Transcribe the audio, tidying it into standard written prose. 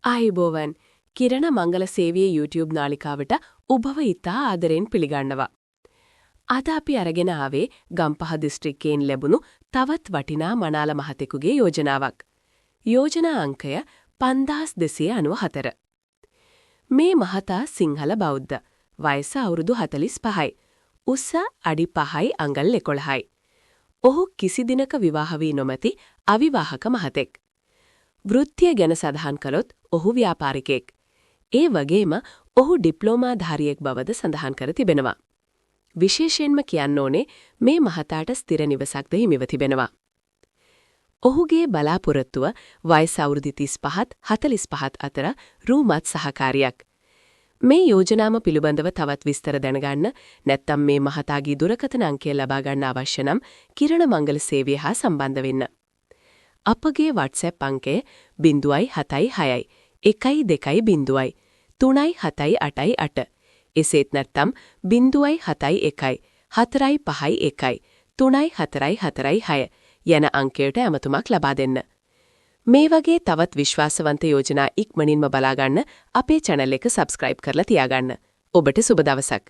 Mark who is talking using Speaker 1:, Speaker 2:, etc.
Speaker 1: ආයුබෝවන් කිරණ මංගල සේවයේ YouTube නාලිකාවට ඔබව ඉතා ආදරෙන් පිළිගන්නවා. අද අපි අරගෙන ආවේ ගම්පහ දිස්ත්‍රික්කයෙන් ලැබුණු තවත් වටිනා මනාල මහතෙකුගේ යෝජනාවක්. යෝජනා අංකය 5294. මේ මහතා සිංහල බෞද්ධ. වයස අවුරුදු 45යි. උස අඩි 5යි අඟල් 11යි. ඔහු කිසි දිනක විවාහ වී නොමැති අවිවාහක මහතෙක්. වෘත්තිය ගැන සඳහන් කළොත් ඔහු ව්‍යාපාරිකයෙක්. ඒ වගේම ඔහු ඩිප්ලෝමාධාරියෙක් බවද සඳහන් කර තිබෙනවා. විශේෂයෙන්ම කියන්න ඕනේ මේ මහතාට ස්ථිර නිවසක්ද හිමිව තිබෙනවා. ඔහුගේ බලාපොරොත්තුව වයස අවුරුදු 35ත් 45ත් අතර රූමත් සහකාරියක්. මේ යෝජනාව පිළිබඳව තවත් විස්තර දැනගන්න නැත්නම් මේ මහතාගේ දුරකථන අංකය ලබා ගන්න අවශ්‍ය නම් කිරණ මංගල සේවය හා සම්බන්ධ වෙන්න. අපගේ WhatsApp අංකය 076 120 3788. එසේත් නැත්නම් 071 451 3446 යන අංකයට ඇමතුමක් ලබා දෙන්න. මේ වගේ තවත් විශ්වාසවන්ත යෝජනා ඉක්මනින්ම බලා ගන්න අපේ channel එක subscribe කරලා තියාගන්න. ඔබට සුබ දවසක්.